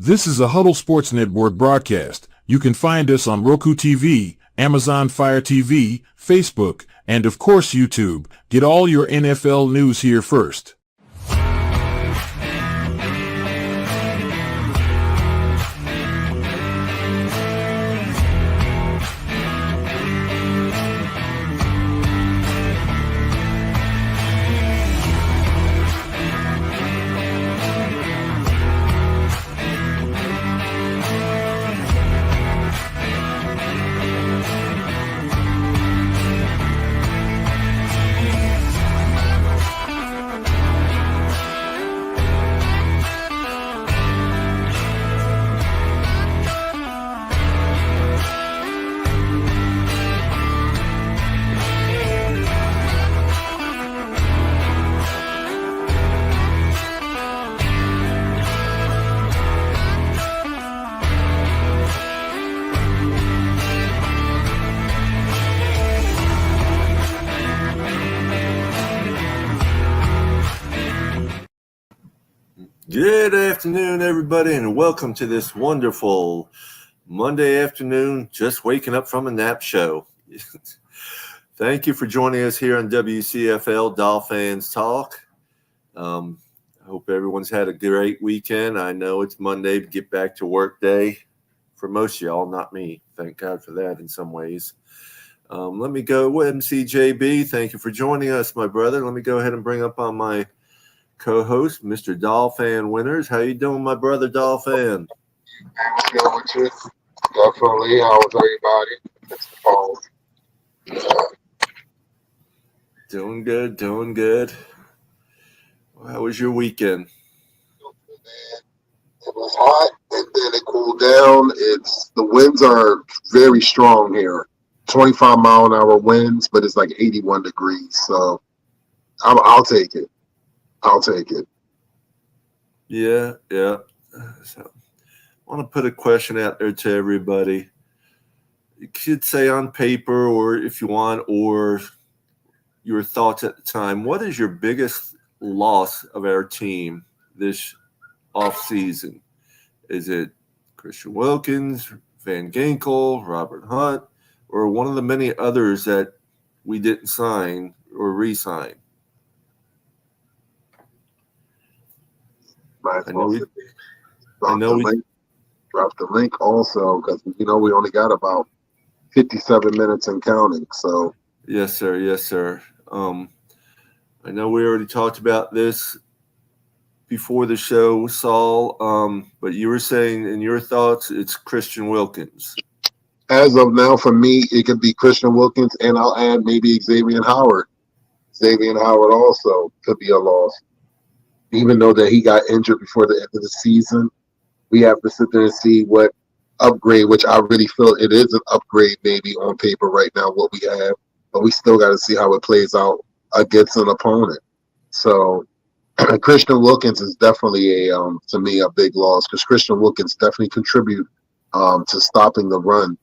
This is a Huddle Sports Network broadcast. You can find us on Roku TV, Amazon Fire TV, Facebook, and of course YouTube. Get all your NFL news here first. Good afternoon, everybody, and welcome to this wonderful Monday afternoon, just waking up from a nap show. Thank you for joining us here on WCFL DolFans Talk. I hope everyone's had a great weekend. I know it's Monday to get back to work day for most of y'all, not me. Thank God for that in some ways. Let me go with MCJB. Thank you for joining us, my brother. Let me go ahead and bring up on my co-host, Mr. Dolphin Winters. How you doing, my brother Dolphin? I'm good with you. Definitely. How was everybody? It's the fall. Doing good, doing good. How was your weekend? It was hot, and then it cooled down. The winds are very strong here. 25-mile-an-hour winds, but it's like 81 degrees. So I'll take it. I'll take it. Yeah. So, I want to put a question out there to everybody. You could say on paper, or if you want, or your thoughts at the time. What is your biggest loss of our team this offseason? Is it Christian Wilkins, Van Ginkel, Robert Hunt, or one of the many others that we didn't sign or re-sign? I know we dropped the link also because we only got about 57 minutes and counting. So yes, sir. I know we already talked about this before the show, Saul. But you were saying in your thoughts, it's Christian Wilkins. As of now, for me, it could be Christian Wilkins, and I'll add maybe Xavier Howard. Xavier Howard also could be a loss. Even though that he got injured before the end of the season, we have to sit there and see what upgrade, which I really feel it is an upgrade maybe on paper right now, what we have. But we still got to see how it plays out against an opponent. So Christian Wilkins is definitely to me a big loss because Christian Wilkins definitely contribute to stopping the run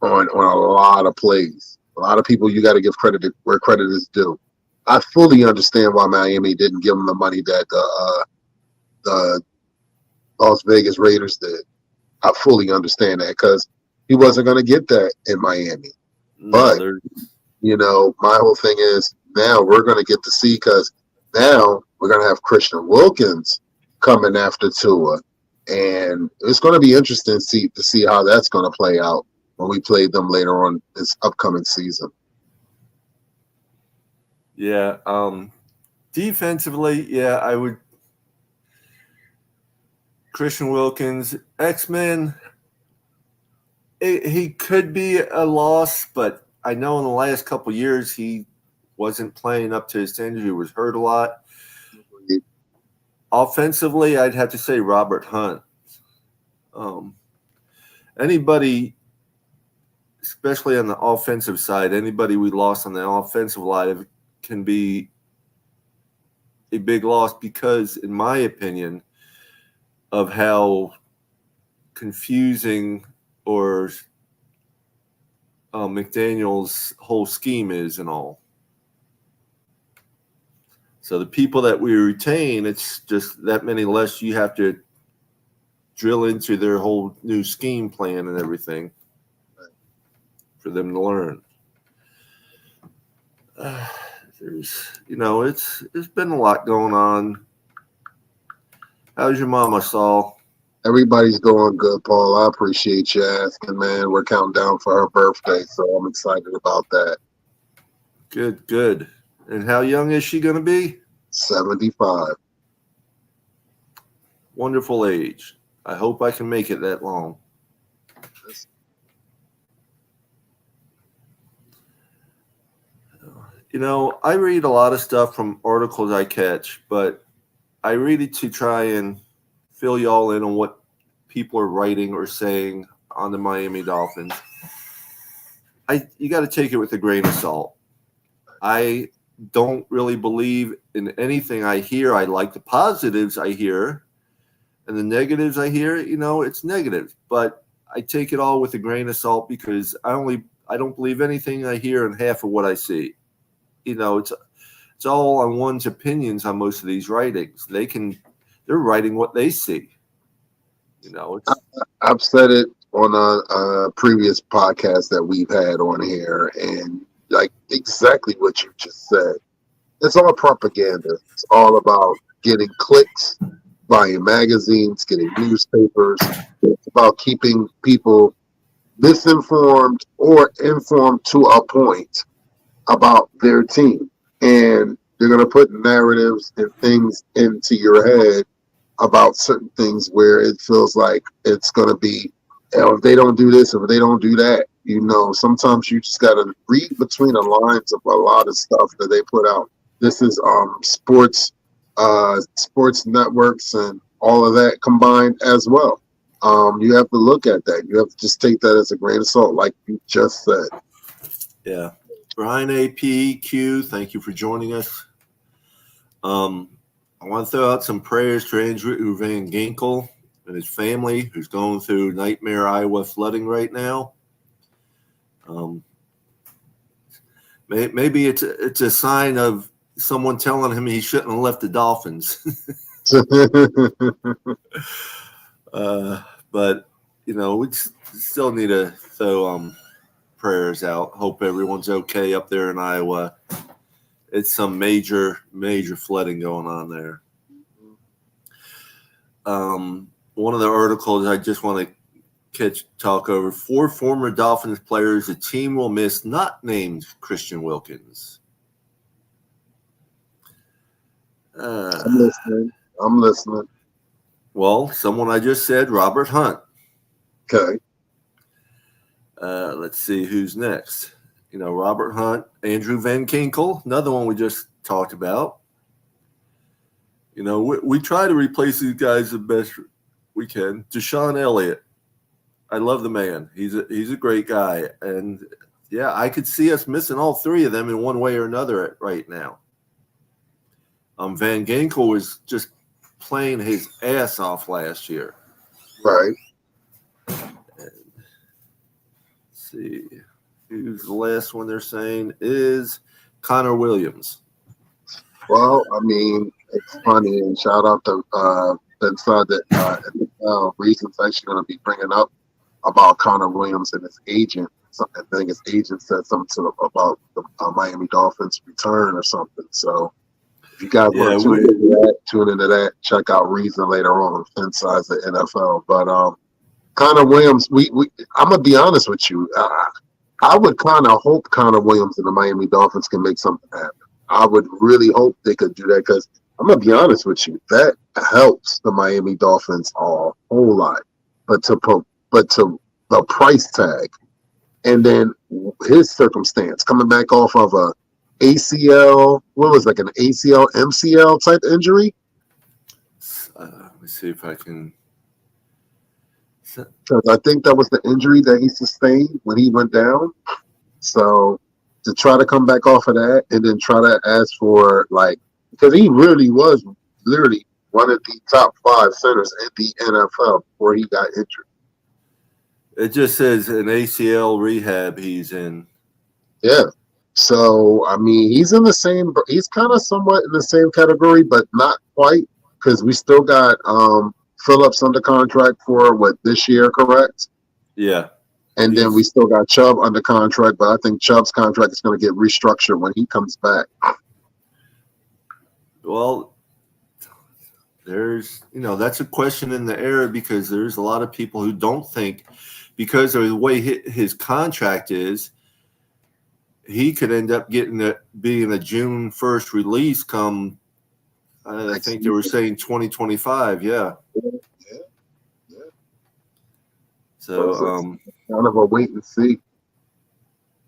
on a lot of plays. A lot of people you got to give credit where credit is due. I fully understand why Miami didn't give him the money that the Las Vegas Raiders did. I fully understand that because he wasn't going to get that in Miami. But, my whole thing is now we're going to get to see because now we're going to have Christian Wilkins coming after Tua. And it's going to be interesting to see how that's going to play out when we play them later on this upcoming season. Yeah. Defensively, I would. Christian Wilkins, X-Men, he could be a loss, but I know in the last couple of years he wasn't playing up to his standards. He was hurt a lot. Offensively, I'd have to say Robert Hunt. Anybody, especially on the offensive side, anybody we lost on the offensive line can be a big loss because, in my opinion, of how confusing or McDaniel's whole scheme is and all. So the people that we retain, it's just that many less you have to drill into their whole new scheme plan and everything for them to learn. It's been a lot going on. How's your mama, Saul? Everybody's doing good, Paul. I appreciate you asking, man. We're counting down for her birthday, so I'm excited about that. Good. And how young is she going to be? 75. Wonderful age. I hope I can make it that long. I read a lot of stuff from articles I catch, but I read it to try and fill y'all in on what people are writing or saying on the Miami Dolphins. You got to take it with a grain of salt. I don't really believe in anything I hear. I like the positives I hear, and the negatives I hear, it's negative. But I take it all with a grain of salt because I don't believe anything I hear and half of what I see. It's all on one's opinions on most of these writings. They're writing what they see. I've said it on a previous podcast that we've had on here, and like exactly what you just said. It's all propaganda. It's all about getting clicks, buying magazines, getting newspapers. It's about keeping people misinformed or informed to a point about their team. And they're going to put narratives and things into your head about certain things where it feels like it's going to be, if they don't do this, if they don't do that, sometimes you just got to read between the lines of a lot of stuff that they put out. This is sports networks and all of that combined as well. You have to look at that. You have to just take that as a grain of salt, like you just said. Yeah. Brian APQ, thank you for joining us. I want to throw out some prayers to Andrew Van Ginkel and his family, who's going through nightmare Iowa flooding right now. Maybe it's a sign of someone telling him he shouldn't have left the Dolphins. But we still need to throw prayers out. Hope everyone's okay up there in Iowa. It's some major flooding going on there. One of the articles I just want to talk over: 4 former Dolphins players the team will miss, not named Christian Wilkins. I'm listening. Well, someone I just said, Robert Hunt. Okay. Let's see who's next. Robert Hunt, Andrew Van Ginkel, another one we just talked about. We try to replace these guys the best we can. Deshaun Elliott, I love the man. He's a great guy, and yeah, I could see us missing all 3 of them in one way or another right now. Van Ginkel was just playing his ass off last year. Right. See who's the last one they're saying is Connor Williams. Well, I mean, it's funny, and shout out to Ben Sod that Reason's actually going to be bringing up about Connor Williams and his agent. I think his agent said something about the Miami Dolphins return or something. So if you guys want to tune into that, check out Reason later on inside the NFL. But Connor Williams, I'm gonna be honest with you. I would kind of hope Connor Williams and the Miami Dolphins can make something happen. I would really hope they could do that because I'm gonna be honest with you, that helps the Miami Dolphins a whole lot. But to the price tag, and then his circumstance coming back off of a ACL, what was like an ACL MCL type injury? Let me see if I can. Because I think that was the injury that he sustained when he went down. So to try to come back off of that and then try to ask for because he really was literally one of the top 5 centers in the NFL before he got injured. It just says an ACL rehab he's in. Yeah. So, I mean, he's kind of somewhat in the same category, but not quite, because we still got Phillips under contract for what this year, correct? Yeah. And then we still got Chubb under contract, but I think Chubb's contract is going to get restructured when he comes back. Well, there's, that's a question in the air because there's a lot of people who don't think because of the way his contract is, he could end up being a June 1st release come, I think they were saying 2025. Yeah. So, kind of a wait and see.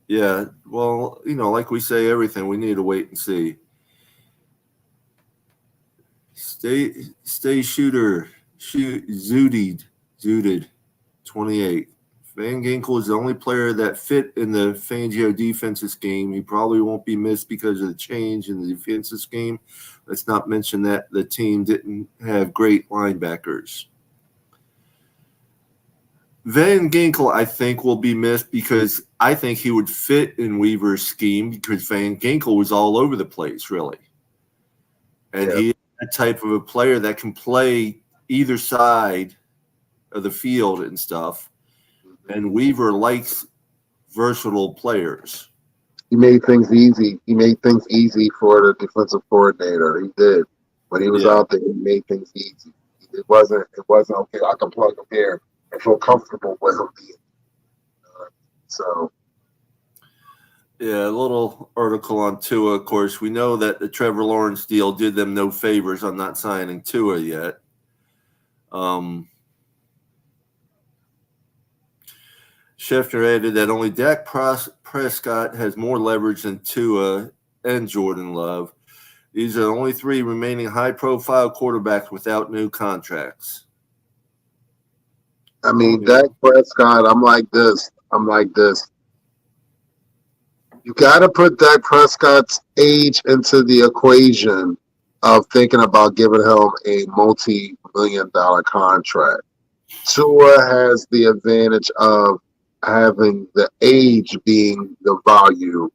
Yeah. Well, like we say, everything, we need to wait and see. Stay shooter, zooted, 28. Van Ginkel is the only player that fit in the Fangio defensive scheme. He probably won't be missed because of the change in the defensive scheme. Let's not mention that the team didn't have great linebackers. Van Ginkel, I think, will be missed because I think he would fit in Weaver's scheme because Van Ginkel was all over the place, really. And he is that type of a player that can play either side of the field and stuff. And Weaver likes versatile players. He made things easy. He made things easy for the defensive coordinator. He did. When he was out there, he made things easy. It wasn't okay, I can plug him here and feel comfortable with him being. Yeah, a little article on Tua. Of course, we know that the Trevor Lawrence deal did them no favors on not signing Tua yet. Schefter added that only Dak Prescott has more leverage than Tua and Jordan Love. These are the only three remaining high-profile quarterbacks without new contracts. I mean, Dak Prescott, I'm like this. You got to put Dak Prescott's age into the equation of thinking about giving him a multi-million-dollar contract. Tua has the advantage of having the age being the value.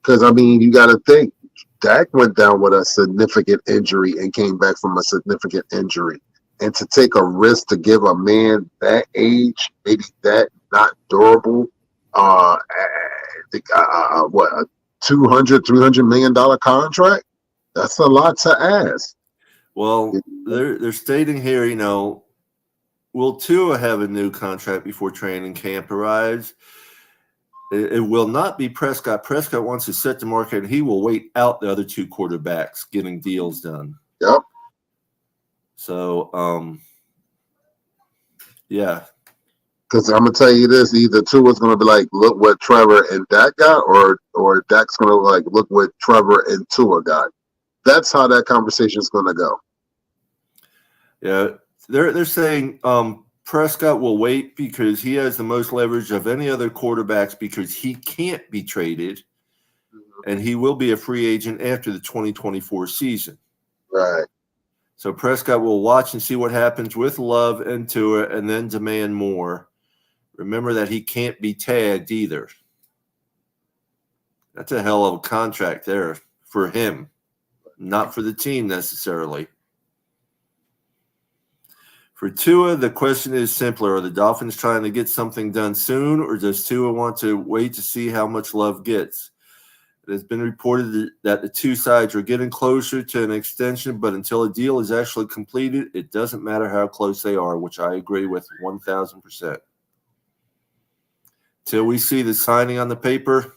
Because, I mean, you got to think, Dak went down with a significant injury and came back from a significant injury. And to take a risk to give a man that age, maybe that not durable, a $200, $300 million contract? That's a lot to ask. Well, they're stating here, will Tua have a new contract before training camp arrives? It will not be Prescott. Prescott wants to set the market, and he will wait out the other two quarterbacks getting deals done. Yep. So, yeah. Because I'm going to tell you this, either Tua's going to be like, look what Trevor and Dak got, or Dak's going to like, look what Trevor and Tua got. That's how that conversation is going to go. Yeah, they're saying Prescott will wait because he has the most leverage of any other quarterbacks because he can't be traded, and he will be a free agent after the 2024 season. Right. So Prescott will watch and see what happens with Love and Tua and then demand more. Remember that he can't be tagged either. That's a hell of a contract there for him, not for the team necessarily. For Tua, the question is simpler. Are the Dolphins trying to get something done soon, or does Tua want to wait to see how much Love gets? It has been reported that the two sides are getting closer to an extension, but until a deal is actually completed, it doesn't matter how close they are, which I agree with 1,000%. Till we see the signing on the paper,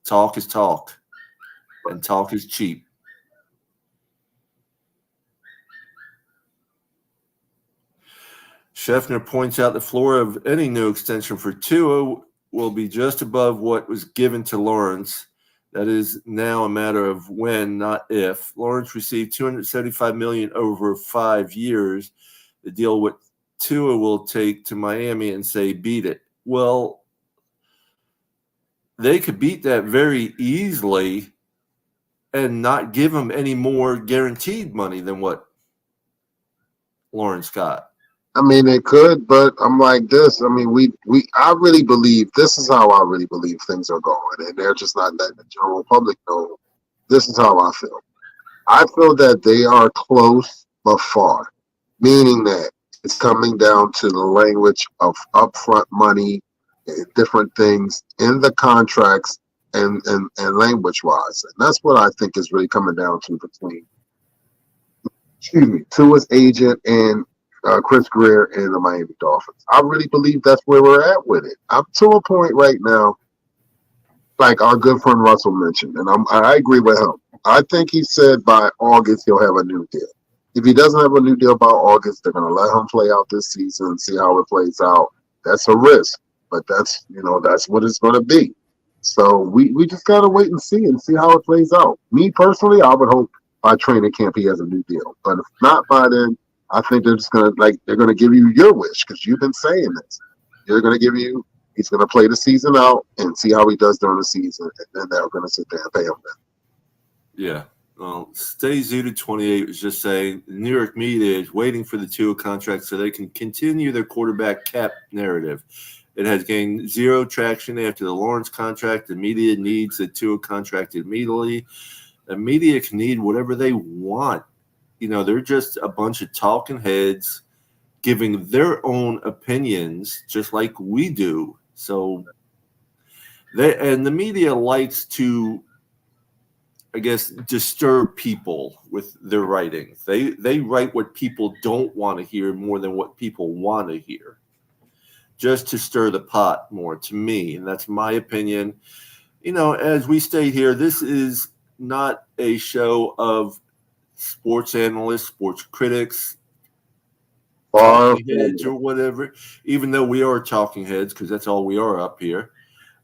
talk is talk, and talk is cheap. Schefter points out the floor of any new extension for Tua will be just above what was given to Lawrence. That is now a matter of when, not if. Lawrence received $275 million over 5 years. The deal with Tua will take to Miami and say, beat it. Well, they could beat that very easily and not give him any more guaranteed money than what Lawrence got. I mean, they could, but I'm like this. I mean, I really believe this is how I really believe things are going, and they're just not letting the general public know. This is how I feel. I feel that they are close but far, meaning that It's coming down to the language of upfront money, different things in the contracts and language wise. And that's what I think is really coming down to between, Tua's agent and Chris Greer and the Miami Dolphins. I really believe that's where we're at with it. I'm to a point right now, like our good friend Russell mentioned, and I agree with him. I think he said by August he'll have a new deal. If he doesn't have a new deal by August, they're going to let him play out this season and see how it plays out. That's a risk, but that's what it's going to be. So we just got to wait and see how it plays out. Me personally, I would hope by training camp he has a new deal, but if not by then, I think they're just going to they're going to give you your wish because you've been saying this. They're going to give you. He's going to play the season out and see how he does during the season, and then they're going to sit there and pay him then. Yeah. Well, Stay Zooted 28 was just saying the New York media is waiting for the Tua contract so they can continue their quarterback cap narrative. It has gained zero traction after the Lawrence contract. The media needs the Tua contract immediately. The media can need whatever they want. They're just a bunch of talking heads giving their own opinions just like we do. So the media likes to, I guess, disturb people with their writing. They write what people don't want to hear more than what people want to hear, just to stir the pot more, to me. And that's my opinion. As we state here, this is not a show of sports analysts, sports critics, talking heads or whatever, even though we are talking heads because that's all we are up here.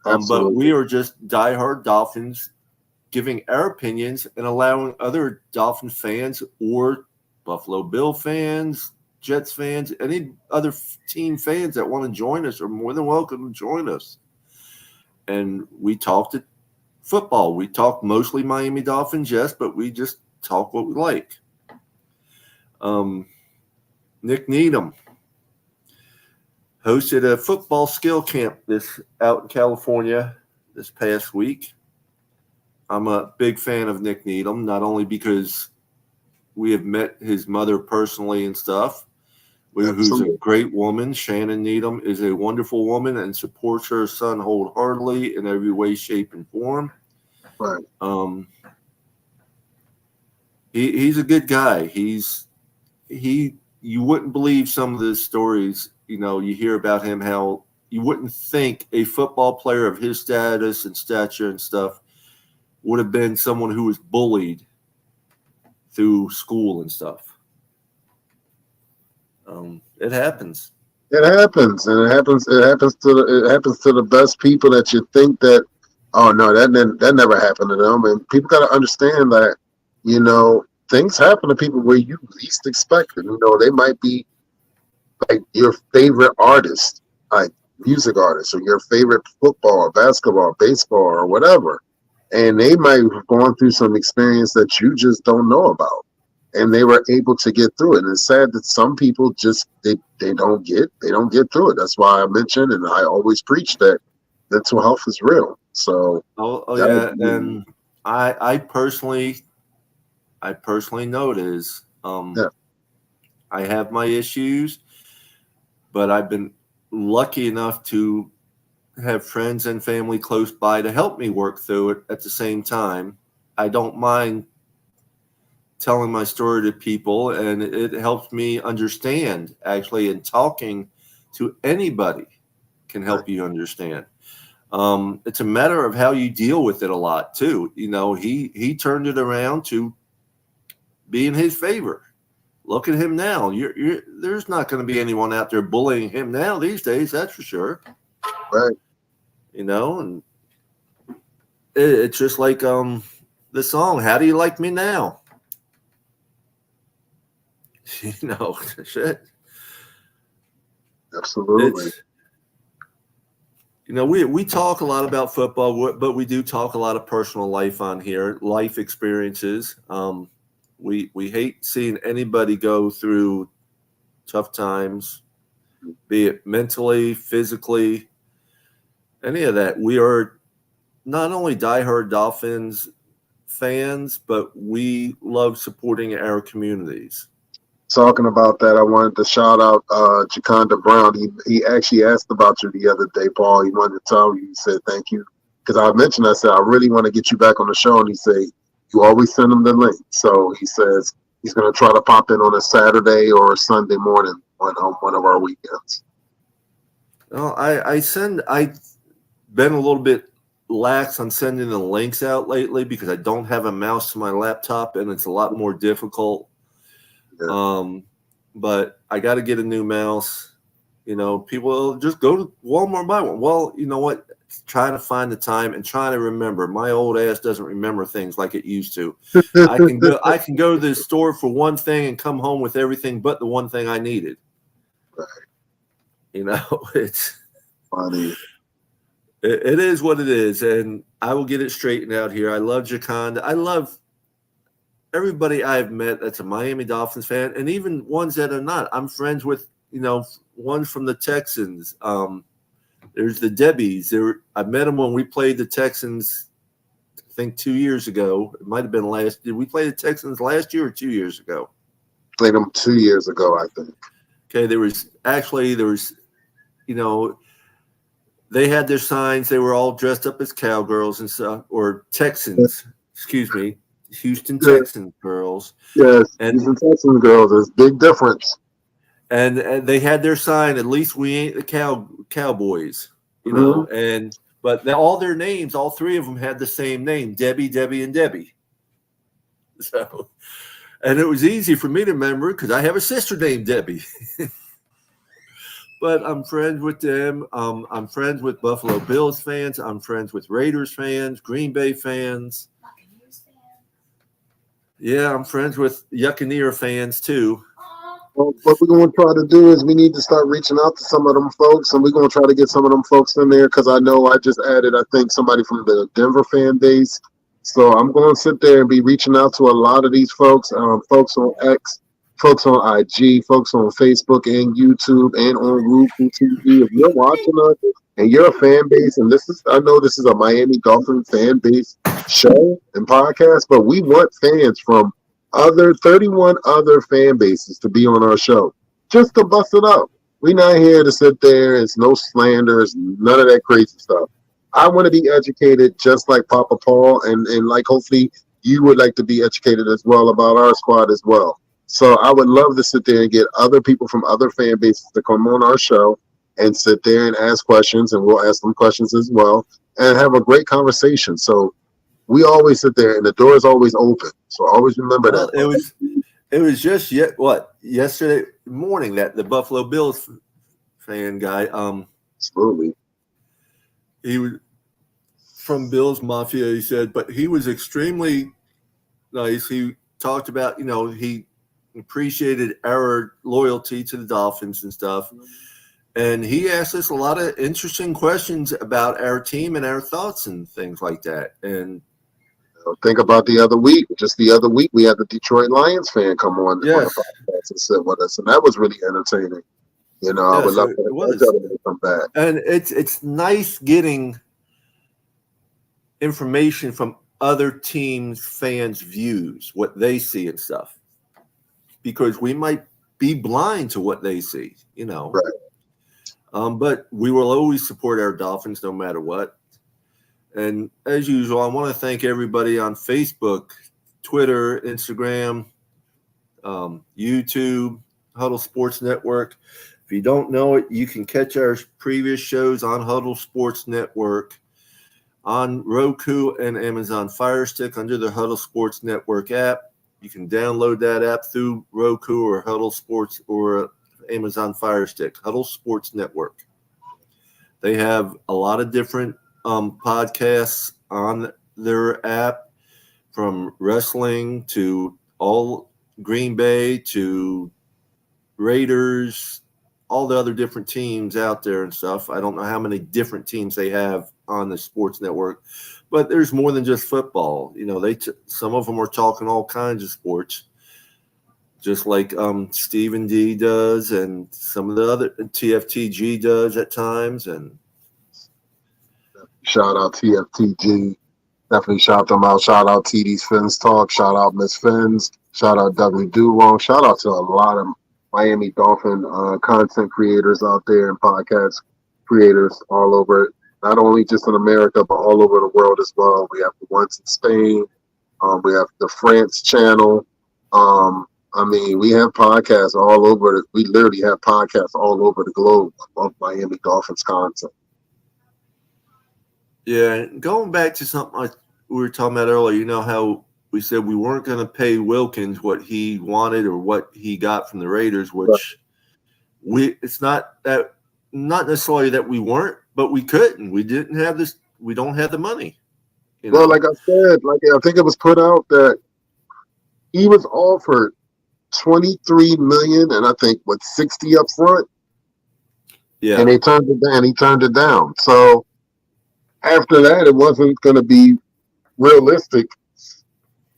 But we are just diehard Dolphins giving our opinions and allowing other Dolphin fans or Buffalo Bill fans, Jets fans, any other team fans that want to join us are more than welcome to join us. And we talked football. We talk mostly Miami Dolphins, yes, but we just talk what we like. Nick Needham hosted a football skill camp out in California this past week. I'm a big fan of Nick Needham, not only because we have met his mother personally and stuff, who's a great woman. Shannon Needham is a wonderful woman and supports her son wholeheartedly in every way, shape, and form. Right. He's a good guy. You wouldn't believe some of the stories, you hear about him, how you wouldn't think a football player of his status and stature and stuff would have been someone who was bullied through school and stuff. It happens. It happens, and it happens to the best people that you think that. Oh no, that never happened to them. And people got to understand that, things happen to people where you least expect it. They might be like your favorite artist, like music artist, or your favorite football, or basketball, or baseball, or whatever. And they might have gone through some experience that you just don't know about. And they were able to get through it. And it's sad that some people just they don't get through it. That's why I mentioned, and I always preach that mental health is real. So yeah, and I personally know it is. I have my issues, but I've been lucky enough to have friends and family close by to help me work through it at the same time. I don't mind telling my story to people, and it helps me understand, actually, and talking to anybody can help you understand. It's a matter of how you deal with it a lot too. He turned it around to be in his favor. Look at him now. There's not going to be anyone out there bullying him now these days. That's for sure. Right. And it's just like the song, "How Do You Like Me Now?" Shit. Absolutely. We talk a lot about football, but we do talk a lot of personal life on here, life experiences. We hate seeing anybody go through tough times, be it mentally, physically, any of that. We are not only diehard Dolphins fans, but we love supporting our communities. talking about that, I wanted to shout out Jaconda Brown. He actually asked about you the other day, Paul. He wanted to tell you. He said thank you because I mentioned. I said I really want to get you back on the show, and he said you always send him the link. So he says he's going to try to pop in on a Saturday or a Sunday morning on one of our weekends. Well, I've been a little bit lax on sending the links out lately because I don't have a mouse to my laptop and it's a lot more difficult. Yeah. But I got to get a new mouse. You know, people just go to Walmart and buy one. Well, you know what? Trying to find the time and trying to remember. My old ass doesn't remember things like it used to. I can go to the store for one thing and come home with everything but the one thing I needed. Right. You know, it's funny. It is what it is, and I will get it straightened out here. I love Jaconda. I love everybody I've met that's a Miami Dolphins fan, and even ones that are not. I'm friends with, one from the Texans. There's the Debbies. I met them when we played the Texans, I think 2 years ago. It might have been last. Did we play the Texans last year or 2 years ago? Played them 2 years ago, I think. Okay, there was, they had their signs. They were all dressed up as cowgirls and stuff, or Texans, excuse me, Houston Texans girls. Yes, and Houston Texans girls. There's a big difference. And they had their sign, at least we ain't the Cowboys, know. But all their names, all three of them had the same name, Debbie, Debbie, and Debbie. So, and it was easy for me to remember because I have a sister named Debbie. But I'm friends with them. I'm friends with Buffalo Bills fans. I'm friends with Raiders fans, Green Bay fans. Yeah, I'm friends with Yuccaneer fans too. Well, what we're going to try to do is we need to start reaching out to some of them folks, and we're going to try to get some of them folks in there because I know I just added, I think, somebody from the Denver fan base. So I'm going to sit there and be reaching out to a lot of these folks, folks on X, folks on IG, folks on Facebook and YouTube and on Roku TV. If you're watching us and you're a fan base, and I know this is a Miami Dolphins fan base show and podcast, but we want fans from 31 other fan bases to be on our show, just to bust it up. We're not here to sit there. It's no slanders, none of that crazy stuff. I want to be educated just like Papa Paul, and like hopefully you would like to be educated as well about our squad as well. So I would love to sit there and get other people from other fan bases to come on our show and sit there and ask questions, and we'll ask them questions as well and have a great conversation. So we always sit there, and the door is always open. So always remember that. It was just yesterday morning that the Buffalo Bills fan guy, absolutely, he was from Bills Mafia. He said, but he was extremely nice. He talked about, he appreciated our loyalty to the Dolphins and stuff. And he asked us a lot of interesting questions about our team and our thoughts and things like that. And think about the other week. Just the other week, we had the Detroit Lions fan come on the podcast and sit with us, and that was really entertaining. I would love to come back. And it's nice getting information from other teams' fans' views, what they see and stuff, because we might be blind to what they see, Right. But we will always support our Dolphins no matter what. And as usual, I want to thank everybody on Facebook, Twitter, Instagram, YouTube, Huddle Sports Network. If you don't know it, you can catch our previous shows on Huddle Sports Network, on Roku and Amazon Fire Stick under the Huddle Sports Network app. You can download that app through Roku or Huddle Sports or Amazon Fire Stick, Huddle Sports Network. They have a lot of different podcasts on their app, from wrestling to all Green Bay to Raiders, all the other different teams out there and stuff. I don't know how many different teams they have on the sports network, but there's more than just football. Some of them are talking all kinds of sports, just like Stephen D does, and some of the other TFTG does at times. And shout out TFTG. Definitely shout them out. Shout out TD's Fins Talk. Shout out Miss Fins. Shout out Dudley Dulong. Shout out to a lot of Miami Dolphin content creators out there and podcast creators all over, not only just in America, but all over the world as well. We have the ones in Spain. We have the France channel. We have podcasts all over. We literally have podcasts all over the globe of Miami Dolphins content. Yeah, going back to something like we were talking about earlier, you know how we said we weren't going to pay Wilkins what he wanted or what he got from the Raiders, which it's not necessarily that we weren't, but we couldn't. We didn't have this. We don't have the money. Well, like I said, I think it was put out that he was offered $23 million, and I think 60 up front. Yeah, and they turned it down. He turned it down. So after that, it wasn't going to be realistic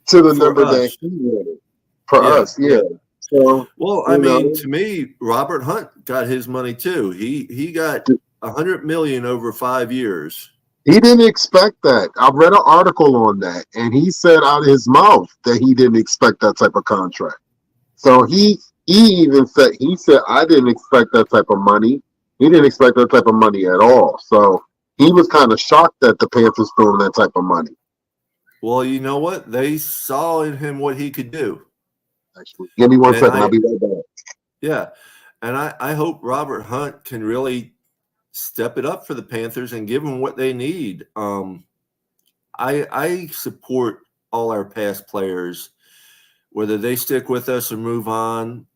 to the number that he wanted for us. Yeah. So to me, Robert Hunt got his money too. He got $100 million over 5 years. He didn't expect that. I read an article on that, and he said out of his mouth that he didn't expect that type of contract. So he even said I didn't expect that type of money. He didn't expect that type of money at all. So he was kind of shocked that the Panthers threw him that type of money. Well, you know what? They saw in him what he could do. Actually, give me one second. I'll be right back. Yeah, and I hope Robert Hunt can really step it up for the Panthers and give them what they need. I support all our past players, whether they stick with us or move on.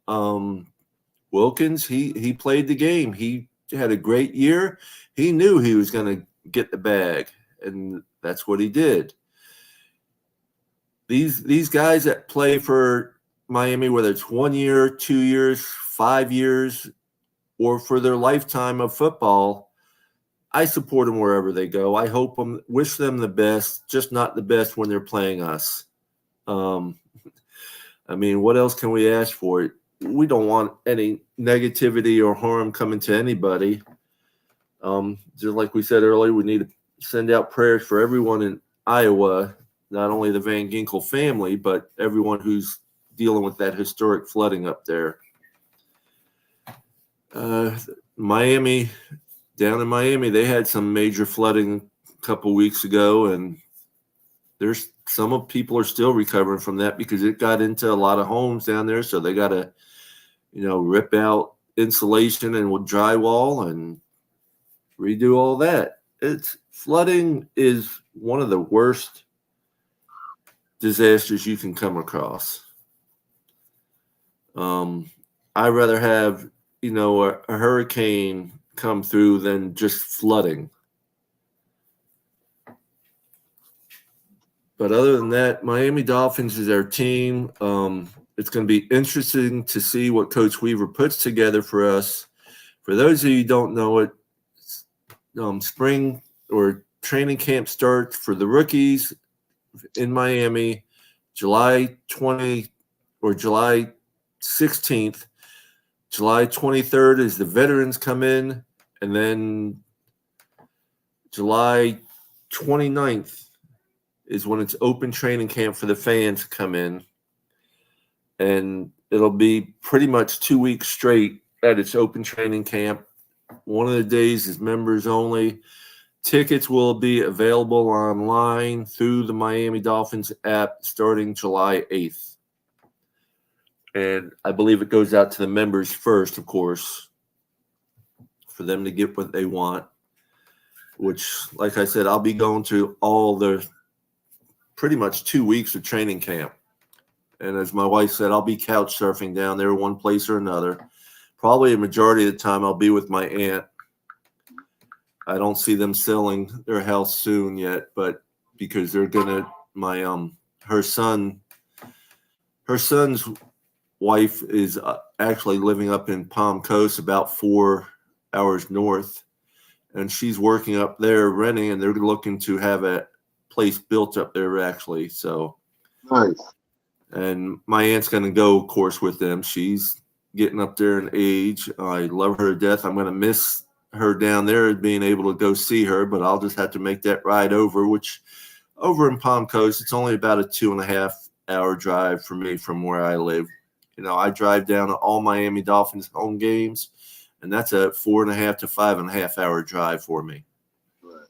Wilkins, he played the game. He had a great year. He knew he was going to get the bag, and that's what he did. These guys that play for Miami, whether it's 1 year, 2 years, 5 years, or for their lifetime of football, I support them wherever they go. I wish them the best, just not the best when they're playing us. What else can we ask for? We don't want any negativity or harm coming to anybody. Just like we said earlier, we need to send out prayers for everyone in Iowa, not only the Van Ginkel family, but everyone who's dealing with that historic flooding up there. Miami, down in Miami, they had some major flooding a couple weeks ago, and there's some people are still recovering from that because it got into a lot of homes down there, so they got to, rip out insulation and drywall and redo all that. Flooding is one of the worst disasters you can come across. I'd rather have, a hurricane come through than just flooding. But other than that, Miami Dolphins is our team. It's going to be interesting to see what Coach Weaver puts together for us. For those of you who don't know it, spring or training camp starts for the rookies in Miami July 20 or July 16th. July 23rd is the veterans come in, and then July 29th is when it's open training camp for the fans to come in. And it'll be pretty much 2 weeks straight at its open training camp. One of the days is members only. Tickets will be available online through the Miami Dolphins app starting July 8th. And I believe it goes out to the members first, of course, for them to get what they want, which, like I said, I'll be going to all the pretty much 2 weeks of training camp. And as my wife said, I'll be couch surfing down there one place or another. Probably a majority of the time I'll be with my aunt. I don't see them selling their house soon yet, but because they're gonna, her son's wife is actually living up in Palm Coast, about 4 hours north, and she's working up there renting, and they're looking to have a place built up there actually. So nice. And my aunt's going to go, of course, with them. She's getting up there in age. I love her to death. I'm going to miss her down there being able to go see her, but I'll just have to make that ride over, which over in Palm Coast, it's only about a 2.5-hour drive for me from where I live. You know, I drive down to all Miami Dolphins home games, and that's a 4.5 to 5.5 hour drive for me. Right.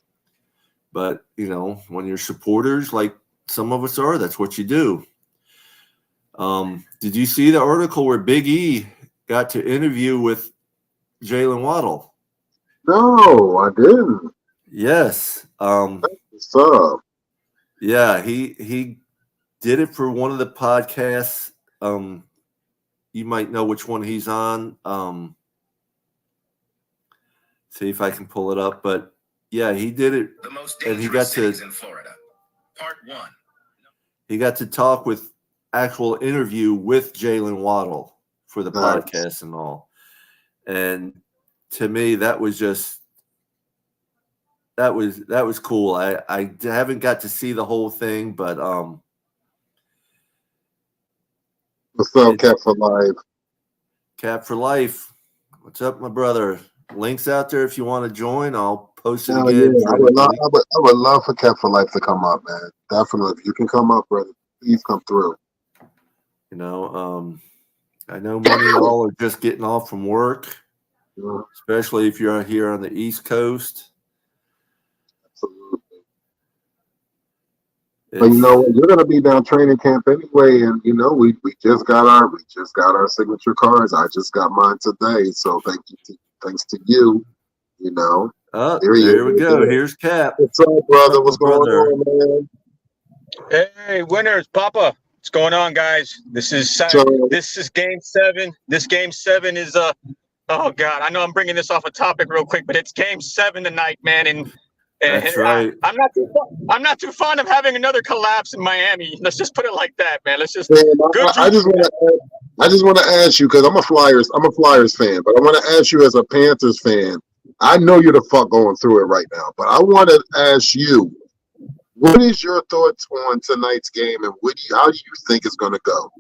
But, you know, when you're supporters like some of us are, that's what you do. Did you see the article where Big E got to interview with Jalen Waddle? No, I didn't. Yes. What's up? Yeah, he did it for one of the podcasts. You might know which one he's on. See if I can pull it up. But yeah, he did it, and he got to in Florida. Part 1. He got to talk with actual interview with Jalen Waddle for the podcast and all. And to me, that was cool. I haven't got to see the whole thing, but What's up, Cap for Life? Cap for Life. What's up, my brother? Links out there if you want to join. I'll post it Hell again. yeah. I would love for Cap for Life to come up, man. Definitely. If you can come up, brother, please come through. You know, I know many of y'all are just getting off from work, especially if you're here on the East Coast. Absolutely. But you know, you're gonna be down training camp anyway, and you know, we just got our signature cards. I just got mine today, so thanks to you. You know. There we go. Here's Cap. What's up, brother? What's going on, man? Hey, winners, Papa. What's going on, guys? This is Game 7. This Game 7 is oh God, I know I'm bringing this off a topic real quick, but it's Game 7 tonight, man, and that's right. I'm not too fond of having another collapse in Miami. Let's just put it like that, man. Let's just. I just want to ask you, because I'm a Flyers fan, but I want to ask you as a Panthers fan. I know you're the fuck going through it right now, but I want to ask you, what is your thoughts on tonight's game, and how do you think it's going to go?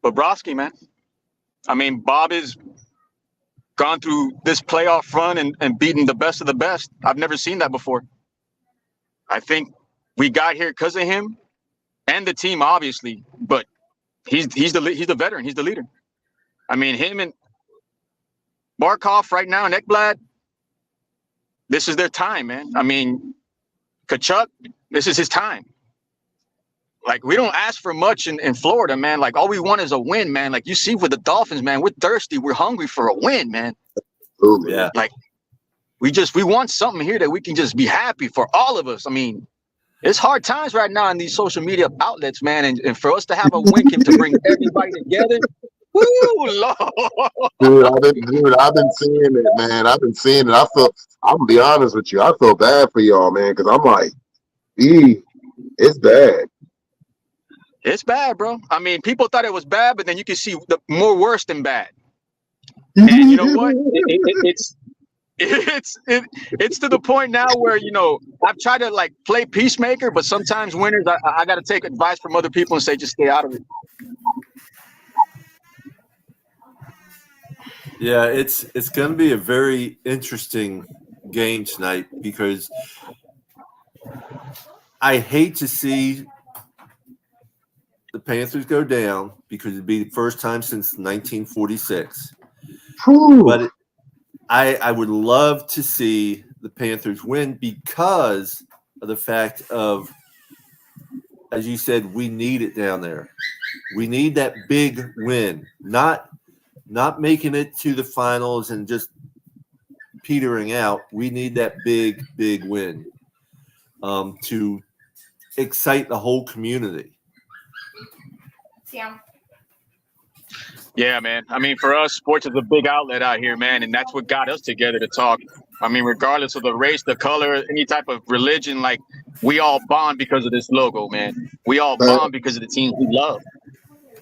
Bobrovsky, man. I mean, Bob has gone through this playoff run and beaten the best of the best. I've never seen that before. I think we got here because of him and the team, obviously, but he's the veteran. He's the leader. I mean, him and Barkov right now and Ekblad, this is their time, man. I mean, Kachuk, this is his time. Like, we don't ask for much in Florida, man. Like, all we want is a win, man. Like, you see with the Dolphins, man, we're thirsty. We're hungry for a win, man. Ooh, yeah. Like, we want something here that we can just be happy for all of us. I mean, it's hard times right now in these social media outlets, man. And for us to have a win to bring everybody together, woo, Lord. I've been seeing it, man. I've been seeing it. I'm gonna be honest with you. I feel bad for y'all, man, because I'm like, it's bad. It's bad, bro. I mean, people thought it was bad, but then you can see the more worse than bad. And you know what? It's to the point now where, you know, I've tried to like play peacemaker, but sometimes winners, I got to take advice from other people and say, just stay out of it. Yeah, it's going to be a very interesting game tonight because I hate to see the Panthers go down because it'd be the first time since 1946. But I would love to see the Panthers win because of the fact of, as you said, we need it down there. We need that big win, not making it to the finals and just petering out. We need that big win to excite the whole community. Yeah, man. I mean, for us, sports is a big outlet out here, man, and that's what got us together to talk. I mean, regardless of the race, the color, any type of religion, like, we all bond because of this logo, man. We all bond because of the teams we love.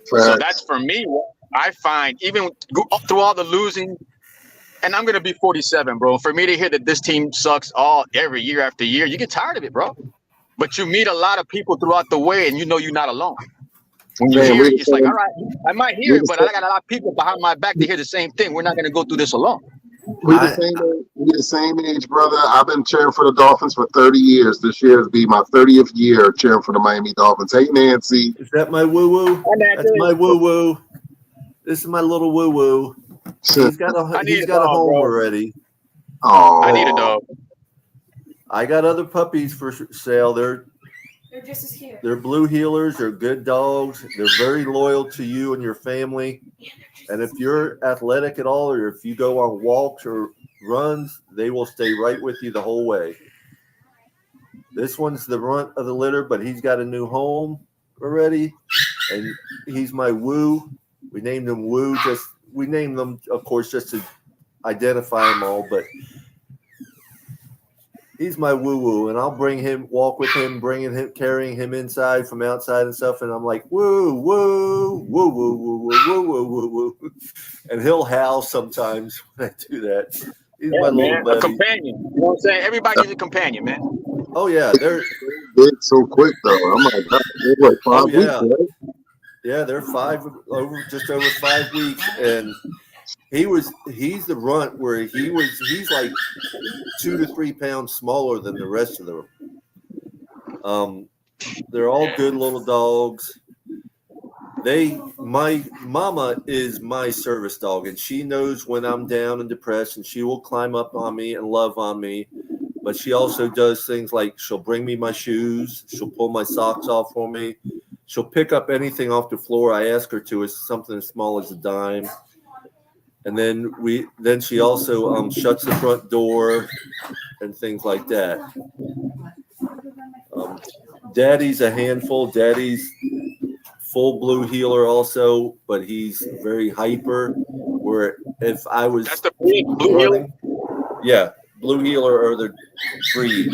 So that's, for me, I find, even through all the losing, and I'm going to be 47, bro. For me to hear that this team sucks every year after year, you get tired of it, bro. But you meet a lot of people throughout the way, and you know you're not alone. When you hear it, it's like, all right, I might hear it, but I got a lot of people behind my back to hear the same thing. We're not going to go through this alone. We the be the same age, brother. I've been cheering for the Dolphins for 30 years. This year will be my 30th year cheering for the Miami Dolphins. Hey, Nancy. Is that my woo-woo? That's my woo-woo. This is my little woo-woo. He's got a home already. Oh, I need a dog. I got other puppies for sale. They're just as cute. They're blue heelers. They're good dogs. They're very loyal to you and your family. And if you're athletic at all, or if you go on walks or runs, they will stay right with you the whole way. This one's the runt of the litter, but he's got a new home already, and he's my Woo. We named him Woo. We named them, of course, just to identify them all, but he's my woo-woo, and I'll walk with him, carrying him inside from outside and stuff, and I'm like, woo, woo, woo, woo, woo, woo, woo, woo, woo, woo. And he'll howl sometimes when I do that. He's my little buddy. A companion. You know what I'm saying? Everybody needs a companion, man. Oh, yeah. They're big so quick, though. I'm like, they're like 5 weeks, right? Yeah, they're just over 5 weeks, and he's the runt where he's like 2 to 3 pounds smaller than the rest of them. They're all good little dogs. My mama is my service dog, and she knows when I'm down and depressed, and she will climb up on me and love on me. But she also does things like she'll bring me my shoes, she'll pull my socks off for me, she'll pick up anything off the floor I ask her to. It's something as small as a dime. And then she also shuts the front door and things like that. Daddy's a handful. Daddy's full blue heeler also, but he's very hyper. Where if I was that's the breed, blue heeler. Yeah, blue heeler or the breed.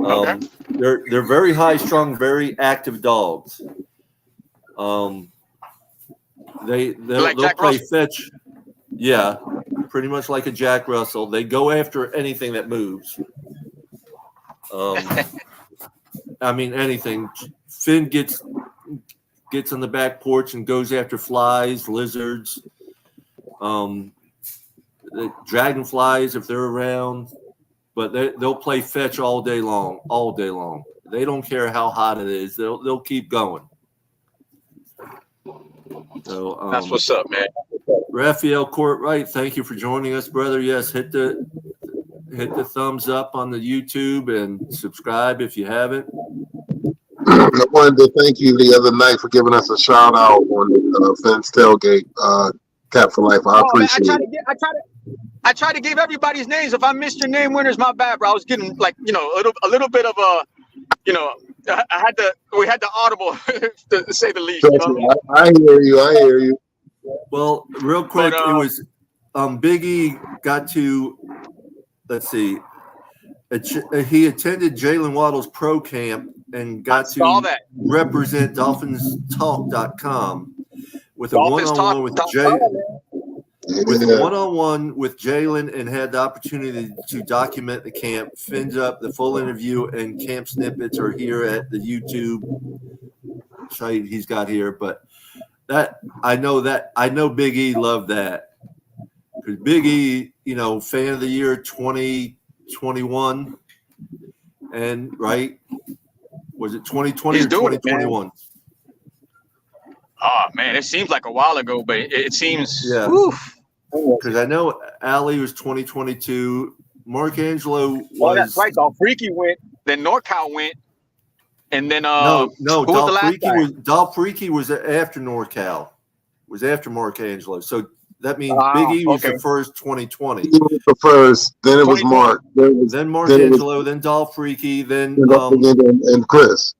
Okay. They're very high strung, very active dogs. They'll play fetch. Yeah, pretty much like a Jack Russell. They go after anything that moves. I mean, anything. Finn gets on the back porch and goes after flies, lizards, the dragonflies if they're around. But they'll play fetch all day long. They don't care how hot it is. They'll keep going. So that's what's up, man. Raphael Courtwright, thank you for joining us, brother. Yes, hit the thumbs up on the YouTube and subscribe if you haven't. I wanted to thank you the other night for giving us a shout out on the Finn's Tailgate, Cap for Life. I appreciate it. I try to give everybody's names. If I missed your name, winners, my bad, bro. I was getting a little bit of a, we had the audible to say the least. You know what I hear you. Well, real quick, it was Big E got to, let's see, he attended Jalen Waddle's pro camp and got to represent DolphinsTalk.com with a one-on-one with Jalen and had the opportunity to document the camp. Fins up the full interview and camp snippets are here at the YouTube site he's got here. But I know Big E loved that because Big E, fan of the year 2021, and right, was it 2020 or 2021? Oh man, it seems like a while ago, but it seems because I know Ali was 2022. Mark Angelo was. Oh, that's right. Dolfreaky went, then NorCal went, and then no. Dolfreaky was after NorCal. Was after Mark Angelo. So that means Big E was the first 2020. He was the first. Then it was Mark. Then Mark Angelo. Then Dolfreaky. Then and Chris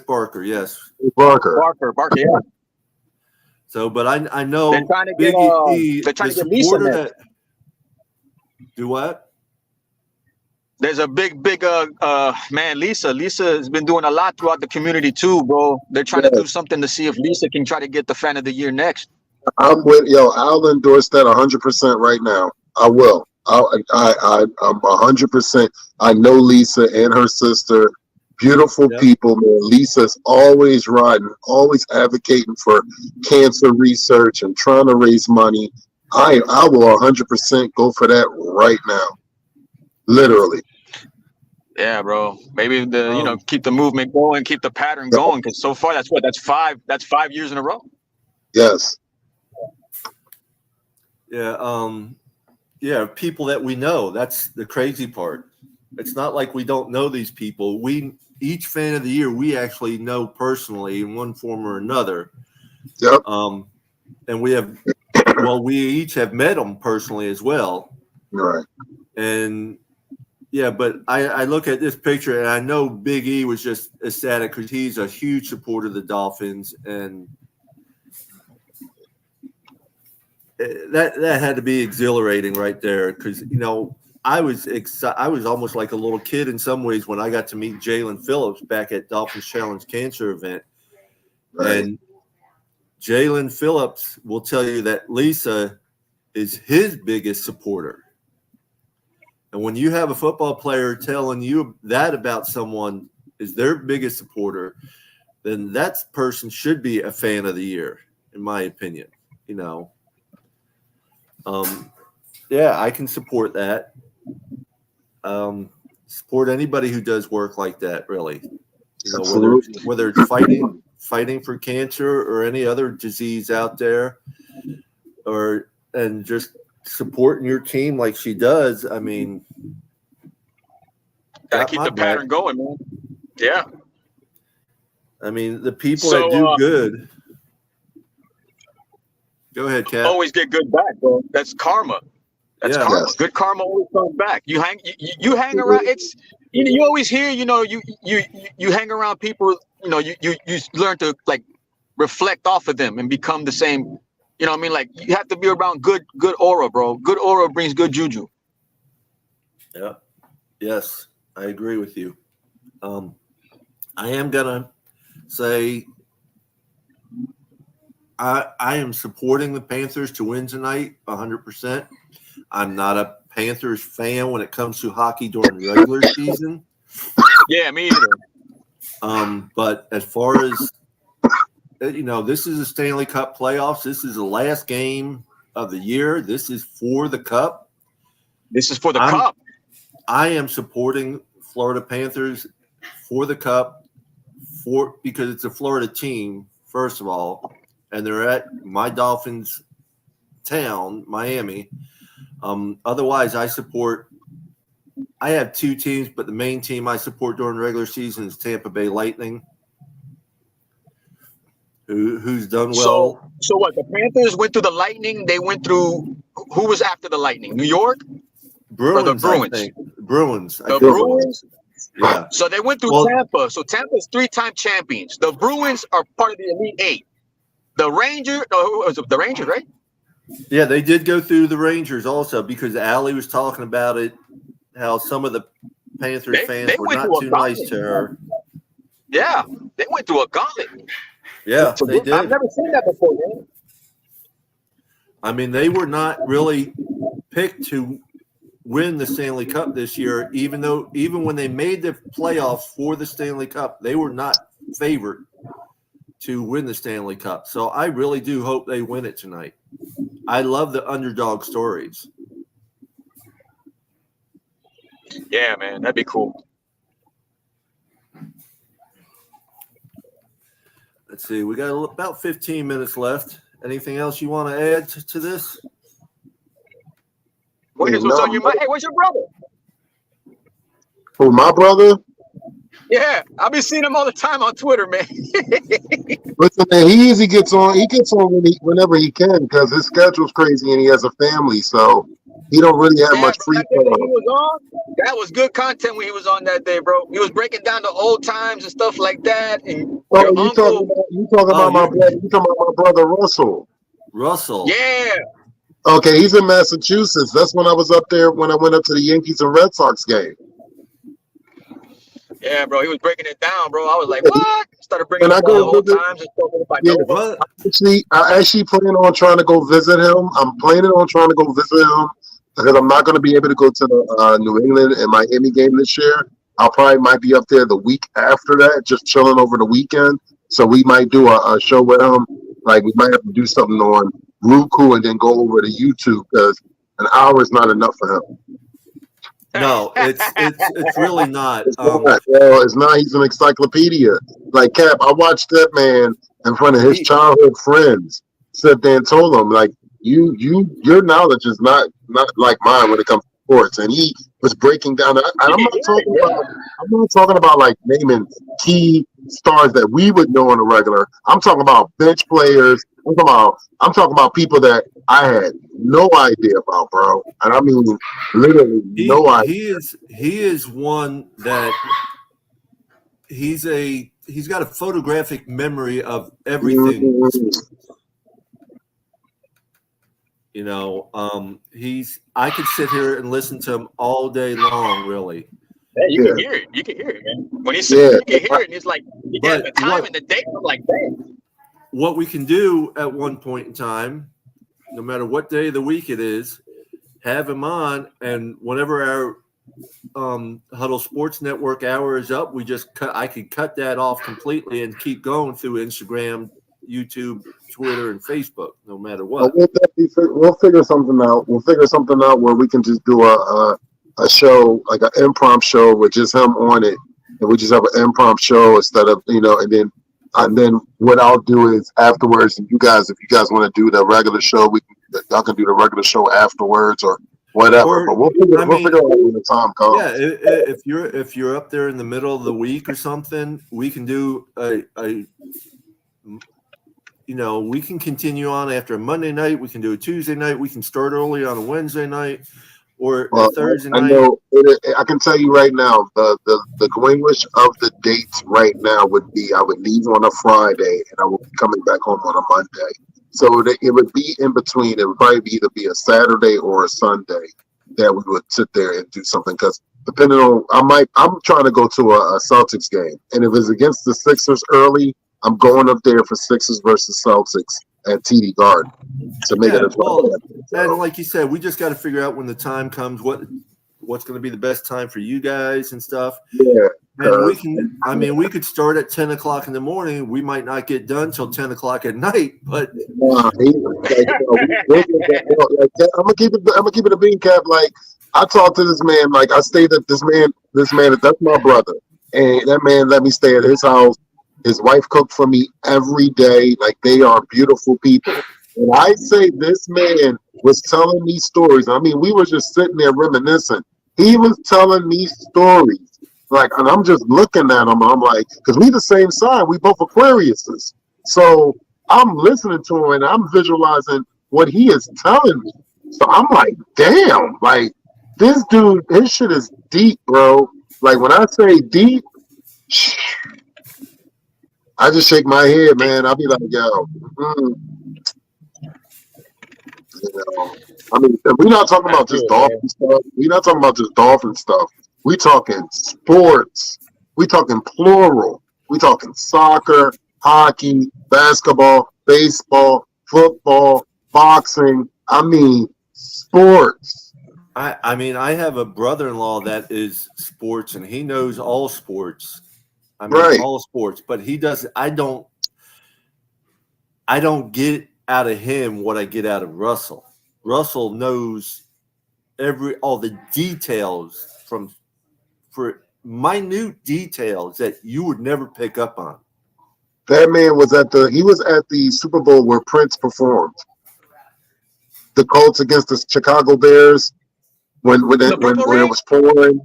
Barker. Yes. Barker. Yeah. So, but I know they're trying to Big E. They're trying to get Lisa. Do what? There's a big man, Lisa. Lisa has been doing a lot throughout the community too, bro. They're trying to do something to see if Lisa can try to get the fan of the year next. I'll endorse that 100% right now. I will. I'm 100%. I know Lisa and her sister. Beautiful people, man. Lisa's always riding, always advocating for cancer research and trying to raise money. I will 100% go for that right now. Literally. Yeah, bro. Maybe keep the movement going, keep the pattern going. Because so far, that's 5 years in a row. Yes. Yeah. People that we know. That's the crazy part. It's not like we don't know these people. Each fan of the year, we actually know personally in one form or another. Yep. And we each have met them personally as well. Right. And yeah, but I look at this picture and I know Big E was just ecstatic because he's a huge supporter of the Dolphins, and that had to be exhilarating right there because I was almost like a little kid in some ways when I got to meet Jalen Phillips back at Dolphins Challenge Cancer event, Right. and Jalen Phillips will tell you that Lisa is his biggest supporter. And when you have a football player telling you that about someone is their biggest supporter, then that person should be a fan of the year, in my opinion. Yeah, I can support that. Support anybody who does work like that, really. Whether it's fighting for cancer or any other disease out there, and just supporting your team like she does. I mean, gotta keep the pattern going, man. Yeah. I mean, the people that do good. Go ahead, Kat. Always get good back, bro. That's karma. That's karma. Yes. Good karma always comes back. You hang around. It's you always hear you hang around people. You learn to like reflect off of them and become the same. You know what I mean? Like you have to be around good aura, bro. Good aura brings good juju. Yeah. Yes, I agree with you. I am gonna say I am supporting the Panthers to win tonight 100%. I'm not a Panthers fan when it comes to hockey during regular season. Yeah, me either. But as far as this is a Stanley Cup playoffs. This is the last game of the year. This is for the Cup. This is for the Cup. I am supporting Florida Panthers for the Cup because it's a Florida team, first of all, and they're at my Dolphins town, Miami. Otherwise, I have two teams, but the main team I support during regular season is Tampa Bay Lightning. Who's done well. So what? The Panthers went through the Lightning. They went through who was after the Lightning? New York? Bruins. Or the Bruins? I think. Bruins. The Bruins? Yeah. So they went through Tampa. So Tampa's 3-time champions. The Bruins are part of the Elite 8. The Rangers, the Rangers, right? Yeah, they did go through the Rangers also because Allie was talking about it, how some of the Panthers fans were not too nice to her. Yeah, they went through a gauntlet. Yeah, they did. I've never seen that before, man. I mean, they were not really picked to win the Stanley Cup this year, even when they made the playoffs for the Stanley Cup, they were not favored to win the Stanley Cup. So I really do hope they win it tonight. I love the underdog stories. Yeah, man, that'd be cool. Let's see. We got about 15 minutes left. Anything else you want to add to this? What's on your mind? Hey, where's your brother? Who, my brother? Yeah, I've been seeing him all the time on Twitter, man. Listen, man, he gets on whenever he can because his schedule's crazy and he has a family, so he don't really have much free time. That was good content when he was on that day, bro. He was breaking down the old times and stuff like that. And you talking about my brother? You talking about my brother Russell? Russell. Yeah. Okay, he's in Massachusetts. That's when I was up there when I went up to the Yankees and Red Sox game. Yeah, bro, he was breaking it down, bro. I was like, what? Started bringing up all the old times and stuff. I actually plan on trying to go visit him. I'm planning on trying to go visit him because I'm not going to be able to go to the New England and Miami game this year. I might be up there the week after that, just chilling over the weekend. So we might do a show with him. Like we might have to do something on Roku and then go over to YouTube because an hour is not enough for him. No, it's really not. It's not. Well, it's not. He's an encyclopedia. Like Cap, I watched that man in front of his childhood friends sit there and told him, like, your knowledge is not like mine when it comes to sports. And he was breaking down. And I'm not talking about like naming key stars that we would know on a regular. I'm talking about bench players. I'm talking about people that I had no idea about, bro. And I mean, literally no idea. He is one that he's got a photographic memory of everything. Mm-hmm. You know, I could sit here and listen to him all day long, really. Yeah, you can hear it. You can hear it, man. When he says you can hear it, and it's like you get the time and the date. I'm like, dang. What we can do at one point in time, no matter what day of the week it is, have him on, and whenever our Huddle Sports Network hour is up, I could cut that off completely and keep going through Instagram, YouTube, Twitter, and Facebook, no matter what. We'll figure something out. We'll figure something out where we can just do a show, like an impromptu show with just him on it, and we just have an impromptu show instead of, and then what I'll do is afterwards, if you guys want to do the regular show, y'all can do the regular show afterwards or whatever. But we'll figure out when the time comes. Yeah, if you're up there in the middle of the week or something, we can do we can continue on after a Monday night. We can do a Tuesday night. We can start early on a Wednesday night or a Thursday night. I can tell you right now, the English of the dates right now would be I would leave on a Friday and I would be coming back home on a Monday. So it would be in between. It would probably either be a Saturday or a Sunday that we would sit there and do something. Because depending on, I'm trying to go to a Celtics game, and if it's against the Sixers early, I'm going up there for Sixers versus Celtics at TD Garden to make it a 12. And like you said, we just got to figure out when the time comes what's going to be the best time for you guys and stuff. Yeah. And we could start at 10 o'clock in the morning. We might not get done till 10 o'clock at night, but I'm gonna keep it a bean cap. Like, I talked to this man, like I stayed at this man, that's my brother. And that man let me stay at his house. His wife cooked for me every day. Like, they are beautiful people. And I say this man was telling me stories. I mean, we were just sitting there reminiscing. He was telling me stories. Like, and I'm just looking at him. I'm like, because we the same sign. We both Aquariuses. So I'm listening to him and I'm visualizing what he is telling me. So I'm like, damn, like, this dude, his shit is deep, bro. Like, when I say deep, I just shake my head, man. I'll be like, yo. I mean, we're not talking about just Dolphin stuff. We're not talking about just Dolphin stuff. We talking sports. We talking plural. We talking soccer, hockey, basketball, baseball, football, boxing. I mean, sports. I have a brother-in-law that is sports, and he knows all sports. All sports, but he doesn't. I don't get out of him what I get out of Russell. Russell knows all the details for minute details that you would never pick up on. That man was at the Super Bowl where Prince performed. The Colts against the Chicago Bears when it was pouring.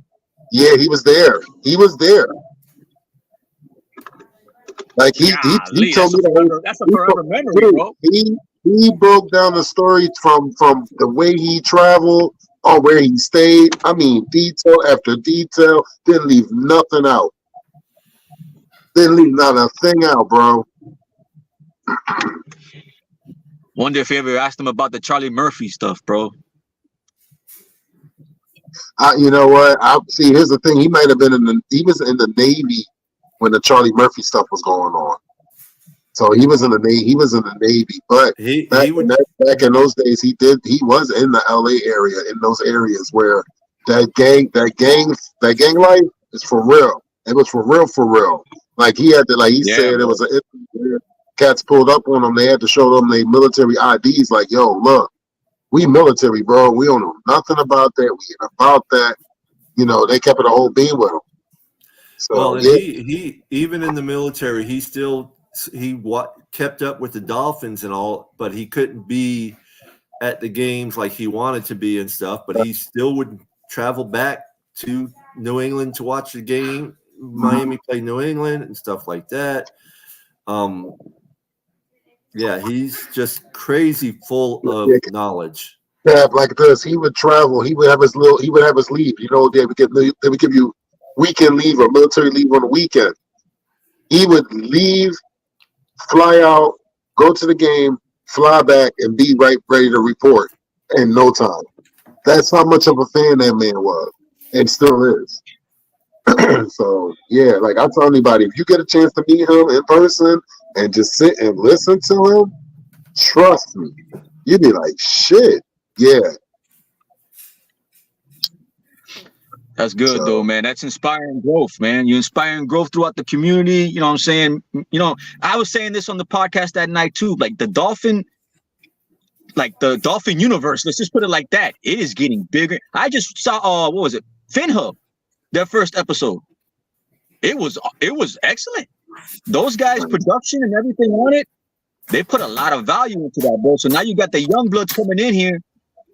Yeah, he was there. Like he told me that's a forever memory, bro. He broke down the story from the way he traveled or where he stayed. I mean, detail after detail. Didn't leave nothing out. Didn't leave not a thing out, bro. Wonder if you ever asked him about the Charlie Murphy stuff, bro. You know what? See, here's the thing. He might have been he was in the Navy when the Charlie Murphy stuff was going on. So he was in the Navy. But back in those days, he was in the LA area, in those areas where that gang life is for real. It was for real. Like he had to, like he said, it was cats pulled up on them. They had to show them their military IDs. Like, yo, look, we military, bro. We don't know nothing about that. We ain't about that. You know, they kept it a whole beam with him. So, Well, and yeah. he even in the military, he kept up with the Dolphins and all, but he couldn't be at the games like he wanted to be and stuff. But he still would travel back to New England to watch the game. Miami play New England and stuff like that. Yeah, he's just crazy full of knowledge. Yeah, like this. He would travel. He would have his leave. You know, they would give you weekend leave or military leave on the weekend. He would leave, fly out, go to the game, fly back, and be ready to report in no time. That's how much of a fan that man was, and still is. So yeah, like I tell anybody, if you get a chance to meet him in person and just sit and listen to him, trust me, you'd be like, shit, yeah. That's good, though, man. That's inspiring growth, man. You're inspiring growth throughout the community. You know what I'm saying? You know, I was saying this on the podcast that night, too. Like, the Dolphin universe, let's just put it like that. It is getting bigger. I just saw, what was it? FinHub, their first episode. It was excellent. Those guys' production and everything on it, they put a lot of value into that, bro. So now you got the young bloods coming in here.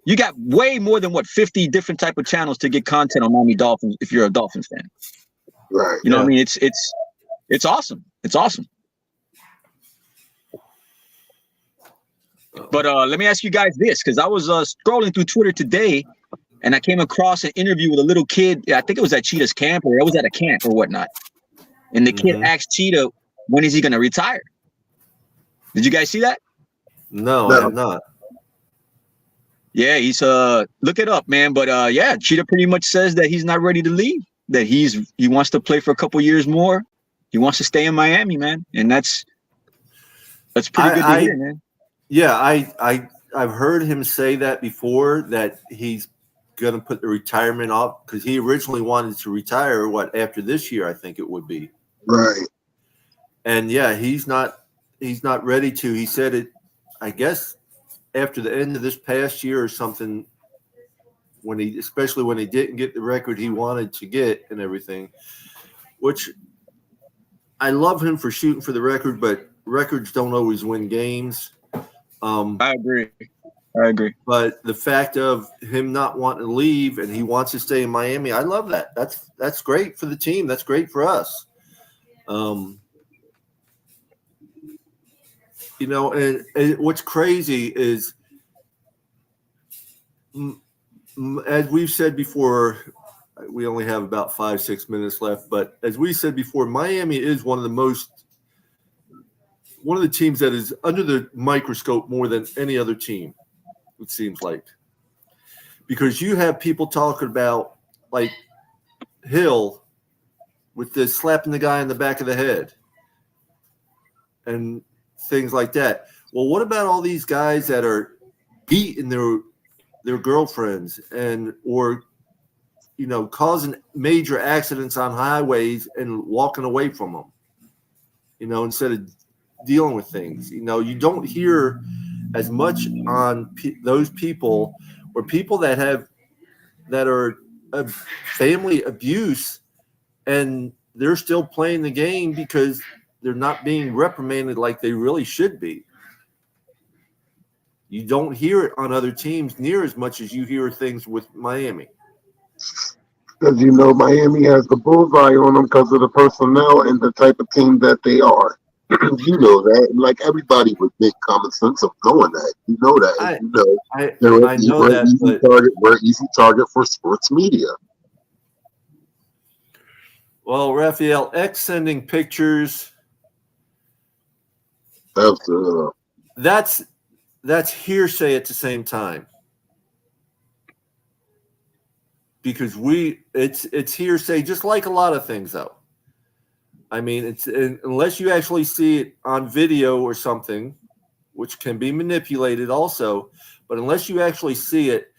You got way more than 50 different type of channels to get content on Miami Dolphins if you're a Dolphins fan. Right. You know what I mean? It's awesome. It's awesome. But let me ask you guys this, because I was scrolling through Twitter today, and I came across an interview with a little kid. I think it was at Cheetah's camp, or it was at a camp or whatnot. And the kid asked Cheetah, when is he going to retire? Did you guys see that? No, I have not. Yeah, he's look it up, man. But yeah, Cheetah pretty much says that he's not ready to leave. That he wants to play for a couple years more. He wants to stay in Miami, man, and that's pretty good to hear, man. Yeah, I've heard him say that before, that he's gonna put the retirement off because he originally wanted to retire after this year, I think it would be. Right. And yeah, he's not ready to. He said it, I guess, after the end of this past year or something, especially when he didn't get the record he wanted to get and everything, which I love him for shooting for the record, but records don't always win games. I agree. But the fact of him not wanting to leave and he wants to stay in Miami, I love that. That's great for the team. That's great for us. You know, and what's crazy is, as we've said before, we only have about 5-6 minutes left, but as we said before, Miami is one of the teams that is under the microscope more than any other team, it seems like. Because you have people talking about, like, Hill with this slapping the guy in the back of the head and things like that. Well, what about all these guys that are beating their girlfriends or you know, causing major accidents on highways and walking away from them, you know, instead of dealing with things? You know, you don't hear as much on those people, or people that are family abuse, and they're still playing the game because they're not being reprimanded like they really should be. You don't hear it on other teams near as much as you hear things with Miami. Because, you know, Miami has the bullseye on them because of the personnel and the type of team that they are. You know that. Like, everybody would make common sense of knowing that. You know that. I know that, we're an easy target for sports media. Well, Raphael, X sending pictures. That's hearsay at the same time. Because it's hearsay, just like a lot of things, though. I mean, unless you actually see it on video or something, which can be manipulated also, but unless you actually see it,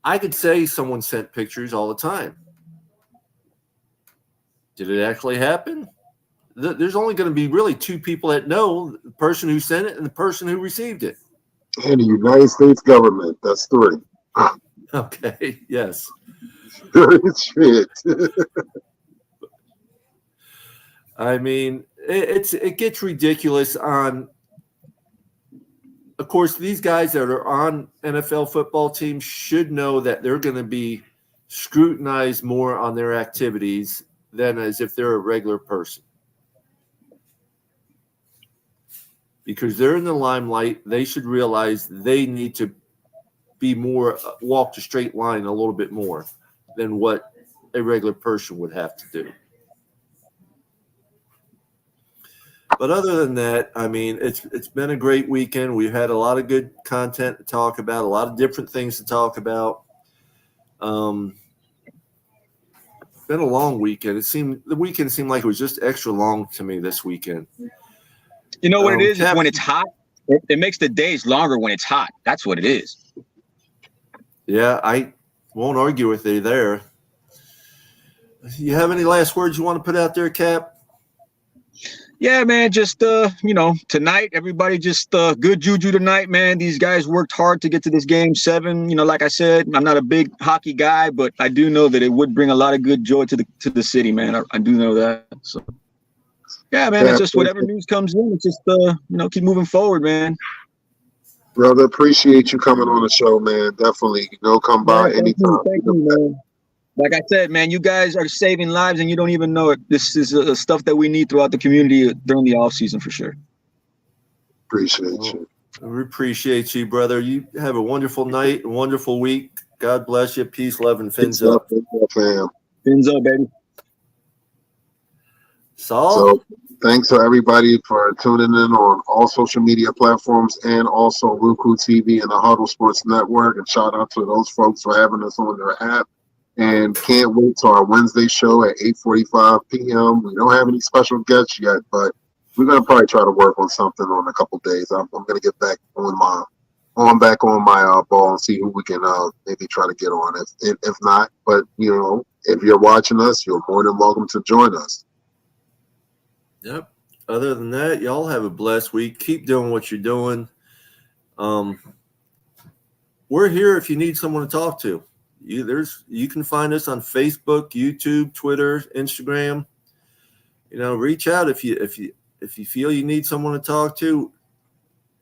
I could say someone sent pictures all the time. Did it actually happen? there's only going to be really two people that know, the person who sent it and the person who received it. And the United States government. That's 3. Okay. Yes. Shit. I mean, it gets ridiculous on. Of course, these guys that are on NFL football teams should know that they're going to be scrutinized more on their activities than as if they're a regular person. Because they're in the limelight, they should realize they need to be more, walk the straight line a little bit more than what a regular person would have to do. But other than that, I mean, it's been a great weekend. We've had a lot of good content to talk about, a lot of different things to talk about. It's been a long weekend. The weekend seemed like it was just extra long to me this weekend. You know what it is? When it's hot, it makes the days longer when it's hot. That's what it is. Yeah, I won't argue with you there. You have any last words you want to put out there, Cap? Yeah, man, just, tonight, everybody just good juju tonight, man. These guys worked hard to get to this game 7. Like I said, I'm not a big hockey guy, but I do know that it would bring a lot of good joy to the city, man. I do know that. So, yeah, man, it's just whatever news comes in. It's just, keep moving forward, man. Brother, appreciate you coming on the show, man. Definitely. Come by anytime. Thank you, man. Like I said, man, you guys are saving lives and you don't even know it. This is stuff that we need throughout the community during the off season for sure. Appreciate you. We appreciate you, brother. You have a wonderful night, a wonderful week. God bless you. Peace, love, and fins up. Fam. Fins up, baby. So, thanks to everybody for tuning in on all social media platforms and also Roku TV and the Huddle Sports Network. And shout out to those folks for having us on their app. And can't wait to our Wednesday show at 8:45 p.m. We don't have any special guests yet, but we're gonna probably try to work on something on a couple days. I'm gonna get back on my ball and see who we can maybe try to get on. If not, but if you're watching us, you're more than welcome to join us. Yep. Other than that, y'all have a blessed week. Keep doing what you're doing. We're here if you need someone to talk to. You can find us on Facebook, YouTube, Twitter, Instagram. Reach out if you feel you need someone to talk to.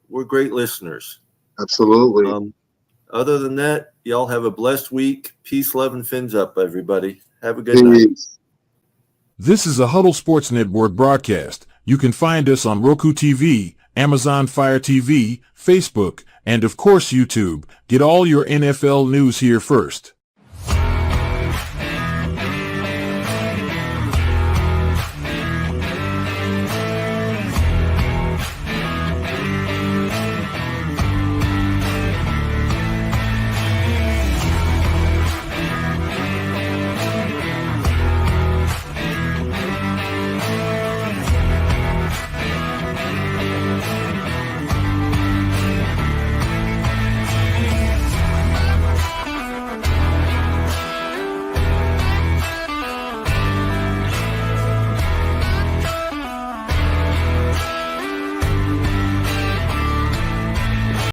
We're great listeners. Absolutely. Other than that, y'all have a blessed week. Peace, love, and fins up, everybody. Have a good night. This is a Huddle Sports Network broadcast. You can find us on Roku TV, Amazon Fire TV, Facebook, and of course YouTube. Get all your NFL news here first.